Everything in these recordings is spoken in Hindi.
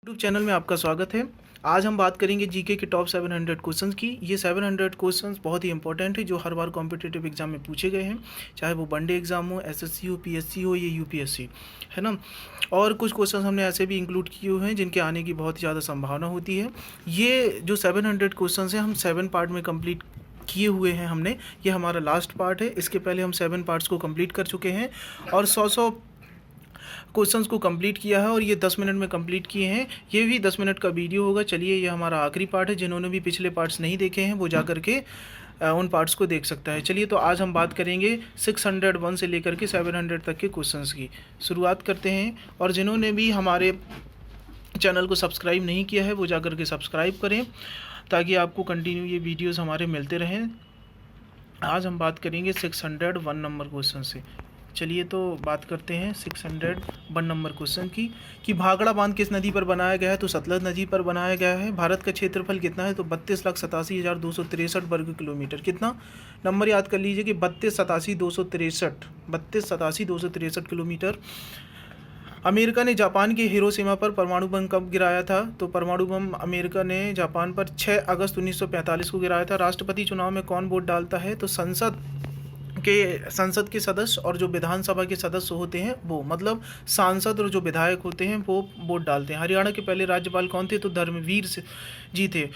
यूट्यूब चैनल में आपका स्वागत है। आज हम बात करेंगे जीके के टॉप 700 क्वेश्चंस की। ये 700 क्वेश्चंस बहुत ही इंपॉर्टेंट है जो हर बार कॉम्पिटिटिव एग्जाम में पूछे गए हैं, चाहे वो वनडे एग्जाम हो, एसएससी हो, पीएससी हो या यूपीएससी, है ना। और कुछ क्वेश्चंस हमने ऐसे भी इंक्लूड किए हुए हैं जिनके आने की बहुत ही ज़्यादा संभावना होती है। ये जो 700 क्वेश्चंस हैं हम 7 पार्ट में कंप्लीट किए हुए हैं हमने। ये हमारा लास्ट पार्ट है। इसके पहले हम 7 पार्ट्स को कंप्लीट कर चुके हैं और 100 क्वेश्चंस को कंप्लीट किया है और ये 10 मिनट में कंप्लीट किए हैं। ये भी 10 मिनट का वीडियो होगा। चलिए, ये हमारा आखिरी पार्ट है। जिन्होंने भी पिछले पार्ट्स नहीं देखे हैं वो जा करके उन पार्ट्स को देख सकता है। चलिए, तो आज हम बात करेंगे 601 से लेकर के 700 तक के क्वेश्चंस की। शुरुआत करते हैं। और जिन्होंने भी हमारे चैनल को सब्सक्राइब नहीं किया है वो जा करके सब्सक्राइब करें ताकि आपको कंटिन्यू ये वीडियोज़ हमारे मिलते रहें। आज हम बात करेंगे 601 नंबर क्वेश्चन से। चलिए, तो बात करते हैं 601 नंबर क्वेश्चन की कि भाखड़ा बांध किस नदी पर बनाया गया है। तो सतलज नदी पर बनाया गया है। भारत का क्षेत्रफल कितना है। तो 32,87,263 वर्ग किलोमीटर। कितना नंबर याद कर लीजिए कि 32,87,263 किलोमीटर। अमेरिका ने जापान के हिरोशिमा पर परमाणु बम कब गिराया था। तो परमाणु बम अमेरिका ने जापान पर 6 अगस्त 1945 को गिराया था। राष्ट्रपति चुनाव में कौन वोट डालता है। तो संसद के सदस्य और जो विधानसभा के सदस्य होते हैं वो, मतलब सांसद और जो विधायक होते हैं वो वोट डालते हैं। हरियाणा के पहले राज्यपाल कौन थे। तो धर्मवीर जी थे।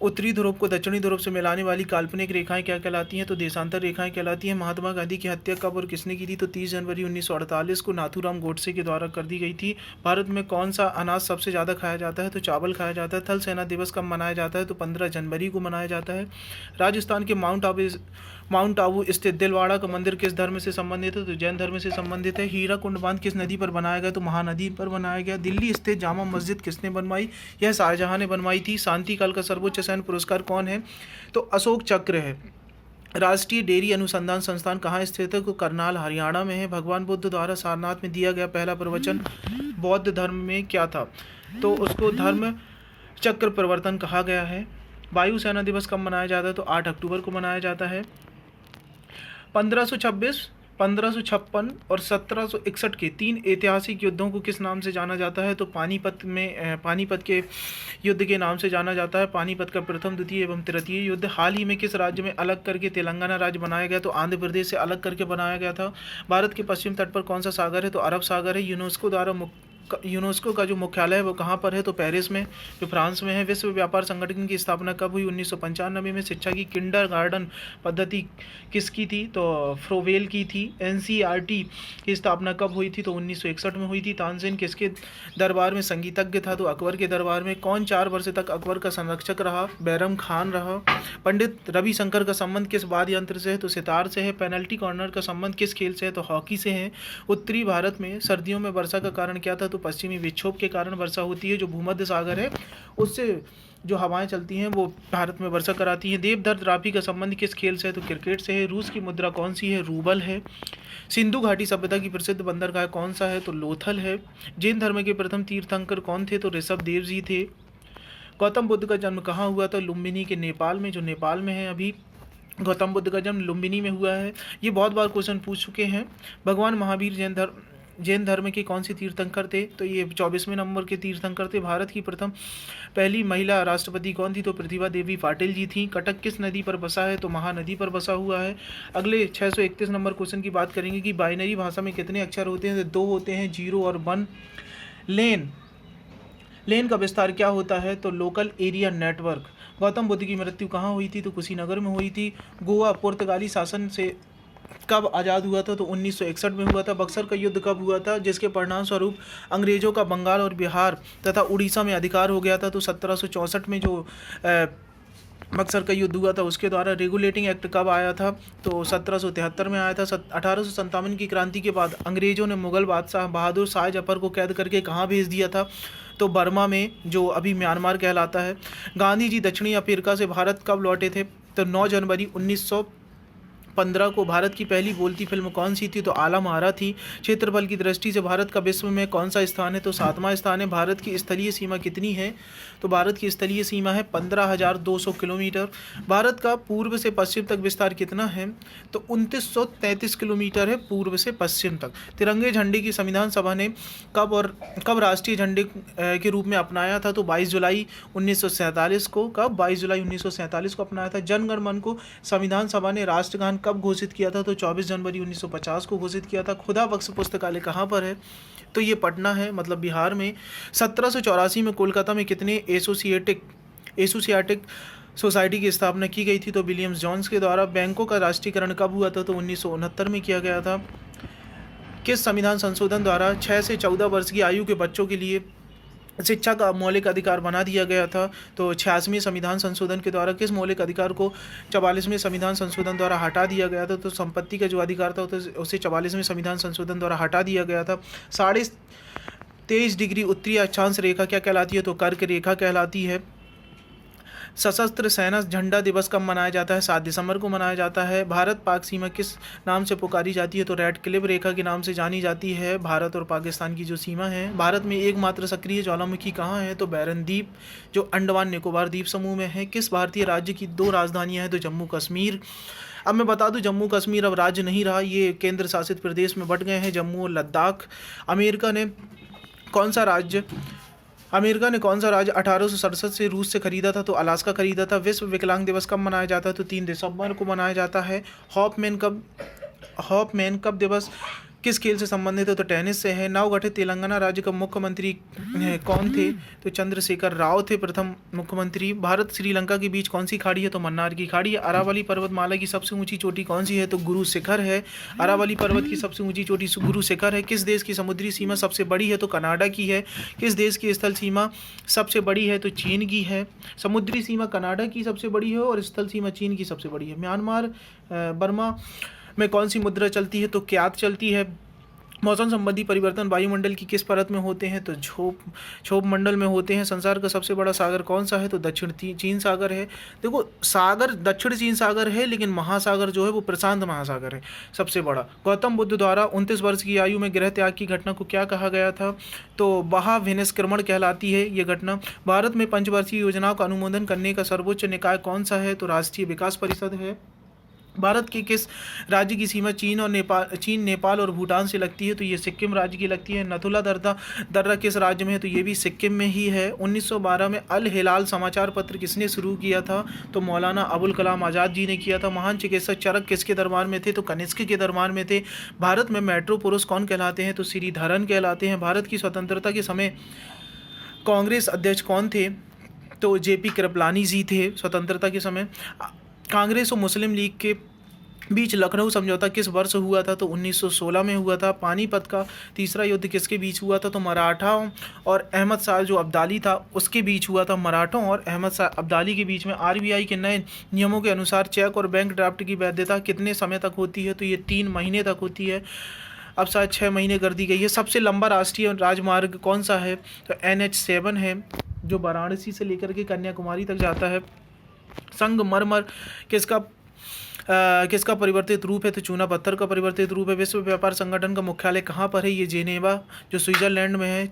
उत्तरी ध्रुव को दक्षिणी ध्रुव से मिलाने वाली काल्पनिक रेखाएं क्या कहलाती हैं। तो देशांतर रेखाएं कहलाती हैं। महात्मा गांधी की हत्या कब और किसने की थी। तो 30 जनवरी 1948 को नाथूराम गोडसे के द्वारा कर दी गई थी। भारत में कौन सा अनाज सबसे ज़्यादा खाया जाता है। तो चावल खाया जाता है। थल सेना दिवस कब मनाया जाता है। तो 15 जनवरी को मनाया जाता है। राजस्थान के माउंट आबू स्थित दिलवाड़ा का मंदिर किस धर्म से संबंधित है। तो जैन धर्म से संबंधित है। हीरा कुंड बांध किस नदी पर बनाया गया। तो महानदी पर बनाया गया। दिल्ली स्थित जामा मस्जिद किसने बनवाई। यह शाहजहां ने बनवाई थी। शांति काल का सर्वोच्च सैन्य पुरस्कार कौन है। तो अशोक चक्र है। राष्ट्रीय डेयरी अनुसंधान संस्थान कहाँ स्थित है। तो करनाल हरियाणा में है। भगवान बुद्ध द्वारा सारनाथ में दिया गया पहला प्रवचन बौद्ध धर्म में क्या था। तो उसको धर्म चक्र प्रवर्तन कहा गया है। वायुसेना दिवस कब मनाया जाता है। तो 8 अक्टूबर को मनाया जाता है। 1526, 1556 और 1761 के 3 ऐतिहासिक युद्धों को किस नाम से जाना जाता है। तो पानीपत के युद्ध के नाम से जाना जाता है। पानीपत का प्रथम, द्वितीय एवं तृतीय युद्ध। हाल ही में किस राज्य में अलग करके तेलंगाना राज्य बनाया गया। तो आंध्र प्रदेश से अलग करके बनाया गया था। भारत के पश्चिम तट पर कौन सा सागर है। तो अरब सागर है। यूनेस्को का जो मुख्यालय है वो कहाँ पर है। तो पेरिस में, जो फ्रांस में है। विश्व व्यापार संगठन की स्थापना कब हुई। 1995 में। शिक्षा की किंडरगार्टन पद्धति किसकी थी। तो फ्रोवेल की थी। एनसीईआरटी की स्थापना कब हुई थी। तो 1961 में हुई थी। तानसेन किसके दरबार में संगीतज्ञ था। तो अकबर के दरबार में। कौन 4 वर्ष तक अकबर का संरक्षक रहा। बैरम खान रहा। पंडित रविशंकर का संबंध किस वाद्य यंत्र से है। तो सितार से है। पेनल्टी कॉर्नर का संबंध किस खेल से है। तो हॉकी से है। उत्तरी भारत में सर्दियों में वर्षा का कारण क्या था। तो पश्चिमी विक्षोभ के कारण वर्षा होती है। जो भूमध्य सागर है उससे जो हवाएं चलती हैं वो भारत में वर्षा कराती हैं। देवदत्त राफी का संबंध किस खेल से है। तो क्रिकेट से है। रूस की मुद्रा कौन सी है। रूबल है। सिंधु घाटी सभ्यता की प्रसिद्ध बंदरगाह कौन सा है। तो लोथल है। जैन धर्म के प्रथम तीर्थंकर कौन थे। तो ऋषभ देव जी थे। गौतम बुद्ध का जन्म कहाँ हुआ था। लुम्बिनी के नेपाल में, जो नेपाल में है अभी। गौतम बुद्ध का जन्म लुम्बिनी में हुआ है। ये बहुत बार क्वेश्चन पूछ चुके हैं। भगवान महावीर जैन धर्म के कौन से तीर्थंकर थे। तो ये 24वें नंबर के तीर्थंकर थे। भारत की पहली महिला राष्ट्रपति कौन थी। तो प्रतिभा देवी पाटिल जी थी। कटक किस नदी पर बसा है। तो महानदी पर बसा हुआ है। अगले 631 नंबर क्वेश्चन की बात करेंगे कि बाइनरी भाषा में कितने अक्षर होते हैं। तो 2 होते हैं, 0 और 1। लेन का विस्तार क्या होता है। तो local area network. Gautam Buddha की मृत्यु कहाँ हुई थी। तो कुशीनगर में हुई थी। गोवा पुर्तगाली शासन से कब आज़ाद हुआ था। तो 1961 में हुआ था। बक्सर का युद्ध कब हुआ था, जिसके परिणाम स्वरूप अंग्रेजों का बंगाल और बिहार तथा उड़ीसा में अधिकार हो गया था। तो 1764 में जो बक्सर का युद्ध हुआ था उसके द्वारा। रेगुलेटिंग एक्ट कब आया था। तो 1773 में आया था। 1857 की क्रांति के बाद अंग्रेजों ने मुगल बादशाह बहादुर शाह जफर को कैद करके कहाँ भेज दिया था। तो बर्मा में, जो अभी म्यांमार कहलाता है। गांधी जी दक्षिणी अफ्रीका से भारत कब लौटे थे। तो 9 जनवरी 1945 2015 को भारत की पहली बोलती फिल्म कौन सी थी? तो आला महारा थी। क्षेत्रफल की दृष्टि से भारत का विश्व में कौन सा स्थान है? तो 7वां स्थान है। भारत की स्थलीय सीमा कितनी है? तो भारत की स्थलीय सीमा है 15,200 किलोमीटर। भारत का पूर्व से पश्चिम तक विस्तार कितना है? तो 2933 किलोमीटर है पूर्व से पश्चिम तक। तिरंगे झंडे की संविधान सभा ने कब राष्ट्रीय झंडे के रूप में अपनाया था? तो 22 जुलाई 1947 को। कब? 22 जुलाई 1947 को अपनाया था। जनगण मन को संविधान सभा ने राष्ट्रगान कब घोषित किया था? तो 24 जनवरी 1950 को घोषित किया था। खुदा बख्श पुस्तकालय कहाँ पर है? तो ये पटना है, मतलब बिहार में। 1784 में कोलकाता में कितने एसोसिएटिक सोसाइटी की स्थापना की गई थी? तो विलियम्स जॉन्स के द्वारा। बैंकों का राष्ट्रीयकरण कब हुआ था? तो 1969 में किया गया था। किस संविधान संशोधन द्वारा 6 से 14 वर्ष की आयु के बच्चों के लिए शिक्षा का मौलिक अधिकार बना दिया गया था? तो 86वें संविधान संशोधन के द्वारा। किस मौलिक अधिकार को 44वें संविधान संशोधन द्वारा हटा दिया गया था? तो संपत्ति का जो अधिकार था उसे 44वें संविधान संशोधन द्वारा हटा दिया गया था। 23.5 डिग्री उत्तरी अक्षांश रेखा क्या कहलाती है? तो कर्क रेखा कहलाती है। सशस्त्र सेना झंडा दिवस कब मनाया जाता है? 7 दिसंबर को मनाया जाता है। भारत पाक सीमा किस नाम से पुकारी जाती है? तो रेड क्लिफ रेखा के नाम से जानी जाती है भारत और पाकिस्तान की जो सीमा है। भारत में एकमात्र सक्रिय ज्वालामुखी कहाँ है? तो बैरन द्वीप, जो अंडमान निकोबार द्वीप समूह में है। किस भारतीय राज्य की 2 राजधानियाँ हैं? तो जम्मू कश्मीर। अब मैं बता दूं, जम्मू कश्मीर अब राज्य नहीं रहा, ये केंद्र शासित प्रदेश में बट गए हैं, जम्मू और लद्दाख। अमेरिका ने कौन सा राज्य 1867 से रूस से खरीदा था? तो अलास्का खरीदा था। विश्व विकलांग दिवस कब मनाया जाता है? तो 3 दिसंबर को मनाया जाता है। हॉपमैन कब दिवस किस खेल से संबंधित है? तो टेनिस से है। नवगठित तेलंगाना राज्य का मुख्यमंत्री कौन थे? तो चंद्रशेखर राव थे प्रथम मुख्यमंत्री। भारत श्रीलंका के बीच कौन सी खाड़ी है? तो मन्नार की खाड़ी है। अरावली पर्वतमाला की सबसे ऊंची चोटी कौन सी है? तो गुरु शिखर है। अरावली पर्वत की सबसे ऊंची चोटी गुरु शिखर है। किस देश की समुद्री सीमा सबसे बड़ी है? तो कनाडा की है। किस देश की स्थल सीमा सबसे बड़ी है? तो चीन की है। समुद्री सीमा कनाडा की सबसे बड़ी है और स्थल सीमा चीन की सबसे बड़ी है। म्यांमार बर्मा में कौन सी मुद्रा चलती है? तो क्यात चलती है। मौसम संबंधी परिवर्तन वायुमंडल की किस परत में होते हैं? तो क्षोभ मंडल में होते हैं। संसार का सबसे बड़ा सागर कौन सा है? तो दक्षिण चीन सागर है। देखो, सागर दक्षिण चीन सागर है, लेकिन महासागर जो है वो प्रशांत महासागर है सबसे बड़ा। गौतम बुद्ध द्वारा 29 वर्ष की आयु में गृह त्याग की घटना को क्या कहा गया था? तो महाविनिष्क्रमण कहलाती है ये घटना। भारत में पंचवर्षीय योजनाओं का अनुमोदन करने का सर्वोच्च निकाय कौन सा है? तो राष्ट्रीय विकास परिषद है। भारत के किस राज्य की सीमा चीन, नेपाल और भूटान से लगती है? तो ये सिक्किम राज्य की लगती है। नथुला दर्रा किस राज्य में है? तो ये भी सिक्किम में ही है। 1912 में अल हिलाल समाचार पत्र किसने शुरू किया था? तो मौलाना अबुल कलाम आज़ाद जी ने किया था। महान चिकित्सक चरक किसके दरबार में थे? तो कनिष्क के दरबार में थे। भारत में मेट्रो पुरुष कौन कहलाते हैं? तो श्रीधरन कहलाते हैं। भारत की स्वतंत्रता के समय कांग्रेस अध्यक्ष कौन थे? तो जेपी कृपलानी जी थे स्वतंत्रता के समय। कांग्रेस और मुस्लिम लीग के बीच लखनऊ समझौता किस वर्ष हुआ था? तो 1916 में हुआ था। पानीपत का तीसरा युद्ध किसके बीच हुआ था? तो मराठाओं और अहमद शाह जो अब्दाली था उसके बीच हुआ था। मराठों और अहमद शाह अब्दाली के बीच में। आरबीआई के नए नियमों के अनुसार चेक और बैंक ड्राफ्ट की वैधता कितने समय तक होती है? तो ये 3 महीने तक होती है, अब शायद 6 महीने कर दी गई है। सबसे लंबा राष्ट्रीय राजमार्ग कौन सा है? तो NH7 है, जो वाराणसी से लेकर के कन्याकुमारी तक जाता है। संगमरमर किसका परिवर्तित रूप है? तो चूना पत्थर का परिवर्तित रूप है। विश्व व्यापार संगठन का मुख्यालय कहाँ पर है? ये जेनेवा, जो स्विट्जरलैंड में है।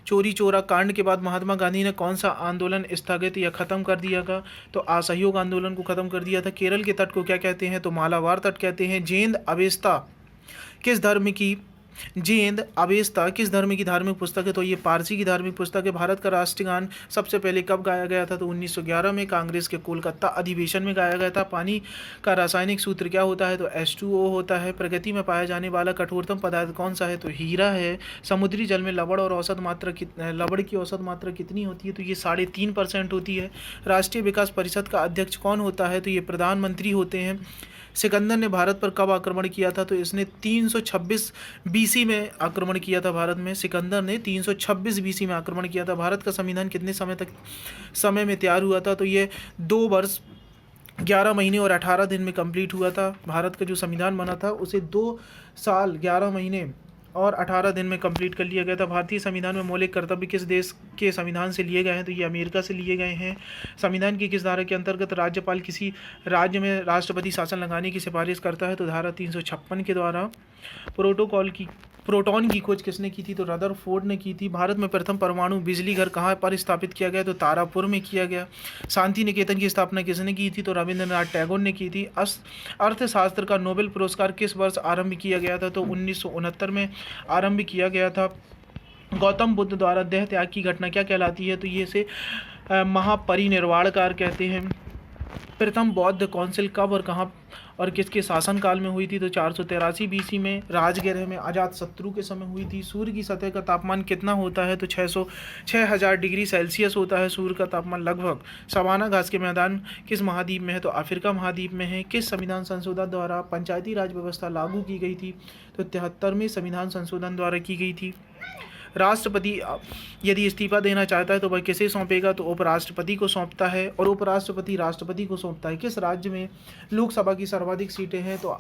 चोरी चोरा कांड के बाद महात्मा गांधी ने कौन सा आंदोलन स्थगित या ख़त्म कर दिया था? तो असहयोग आंदोलन को ख़त्म कर दिया था। केरल के तट को क्या कहते हैं? तो मालाबार तट कहते हैं। जेंद अवेस्ता किस धर्म किस धर्म की धार्मिक पुस्तक है? तो ये पारसी की धार्मिक पुस्तक है। भारत का राष्ट्रीय गान सबसे पहले कब गाया गया था? तो 1911 में कांग्रेस के कोलकाता अधिवेशन में गाया गया था। पानी का रासायनिक सूत्र क्या होता है? तो H2O होता है। प्रकृति में पाया जाने वाला कठोरतम पदार्थ कौन सा है? तो हीरा है। समुद्री जल में लवण की औसत मात्रा कितनी होती है? तो ये 3.5% होती है। राष्ट्रीय विकास परिषद का अध्यक्ष कौन होता है? तो ये प्रधानमंत्री होते हैं। सिकंदर ने भारत पर कब आक्रमण किया था? तो इसने 326 BC में आक्रमण किया था भारत में। सिकंदर ने 326 BC में आक्रमण किया था। भारत का संविधान कितने समय में तैयार हुआ था? तो ये 2 वर्ष 11 महीने और 18 दिन में कंप्लीट हुआ था। भारत का जो संविधान बना था उसे 2 साल 11 महीने और 18 दिन में कंप्लीट कर लिया गया था। भारतीय संविधान में मौलिक कर्तव्य किस देश के संविधान से लिए गए हैं? तो ये अमेरिका से लिए गए हैं। संविधान की किस धारा के अंतर्गत राज्यपाल किसी राज्य में राष्ट्रपति शासन लगाने की सिफारिश करता है? तो धारा 356 के द्वारा। प्रोटॉन की खोज किसने की थी? तो रदरफोर्ड ने की थी। भारत में प्रथम परमाणु बिजली घर कहाँ पर स्थापित किया गया? तो तारापुर में किया गया। शांति निकेतन की स्थापना किसने की थी? तो रविंद्रनाथ टैगोर ने की थी। अर्थशास्त्र का नोबेल पुरस्कार किस वर्ष आरंभ किया गया था? तो 1969 में आरंभ किया गया था। गौतम बुद्ध द्वारा देह त्याग की घटना क्या कहलाती है? तो ये से महापरिनिर्वाण काल कहते हैं। प्रथम बौद्ध काउंसिल कब और कहाँ और किसके शासनकाल में हुई थी? तो 483 बीसी में राजगृह में अजातशत्रु के समय हुई थी। सूर्य की सतह का तापमान कितना होता है? तो 6000 डिग्री सेल्सियस होता है सूर्य का तापमान लगभग। सवाना घास के मैदान किस महाद्वीप में है? तो अफ्रीका महाद्वीप में है। किस संविधान संशोधन द्वारा पंचायती राज व्यवस्था लागू की गई थी? तो 73वें संविधान संशोधन द्वारा की गई थी। राष्ट्रपति यदि इस्तीफा देना चाहता है तो वह किसे सौंपेगा? तो उपराष्ट्रपति को सौंपता है और उपराष्ट्रपति राष्ट्रपति को सौंपता है। किस राज्य में लोकसभा की सर्वाधिक सीटें हैं? तो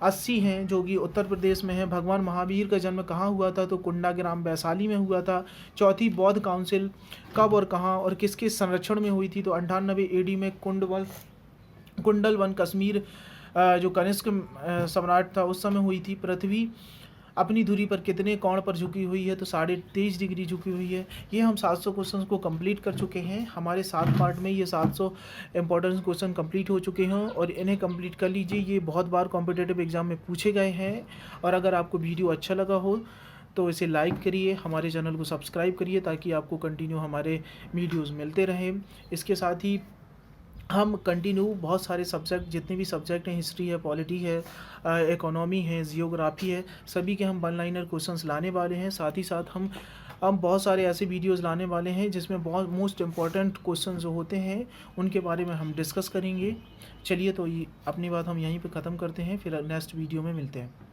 80 हैं, जो कि उत्तर प्रदेश में है। भगवान महावीर का जन्म कहाँ हुआ था? तो कुंडाग्राम वैशाली में हुआ था। चौथी बौद्ध काउंसिल कब और कहाँ और किसके संरक्षण में हुई थी? तो 98 AD में कुंडलवन कश्मीर जो कनिष्क सम्राट था उस समय हुई थी। पृथ्वी अपनी धुरी पर कितने कोण पर झुकी हुई है? तो 23.5 डिग्री झुकी हुई है। ये हम 700 क्वेश्चन को कंप्लीट कर चुके हैं। हमारे 7 पार्ट में ये 700 इंपॉर्टेंट क्वेश्चन कंप्लीट हो चुके हैं और इन्हें कंप्लीट कर लीजिए। ये बहुत बार कॉम्पिटिटिव एग्जाम में पूछे गए हैं। और अगर आपको वीडियो अच्छा लगा हो तो इसे लाइक करिए, हमारे चैनल को सब्सक्राइब करिए ताकि आपको कंटिन्यू हमारे वीडियोज़ मिलते रहें। इसके साथ ही हम कंटिन्यू बहुत सारे सब्जेक्ट, जितने भी सब्जेक्ट हैं, हिस्ट्री है, पॉलिटी है, इकोनॉमी है, जियोग्राफी है, सभी के हम वन लाइनर क्वेश्चंस लाने वाले हैं। साथ ही साथ हम बहुत सारे ऐसे वीडियोस लाने वाले हैं जिसमें बहुत मोस्ट इम्पॉर्टेंट क्वेश्चन जो होते हैं उनके बारे में हम डिस्कस करेंगे। चलिए तो ये अपनी बात हम यहीं पे ख़त्म करते हैं, फिर नेक्स्ट वीडियो में मिलते हैं।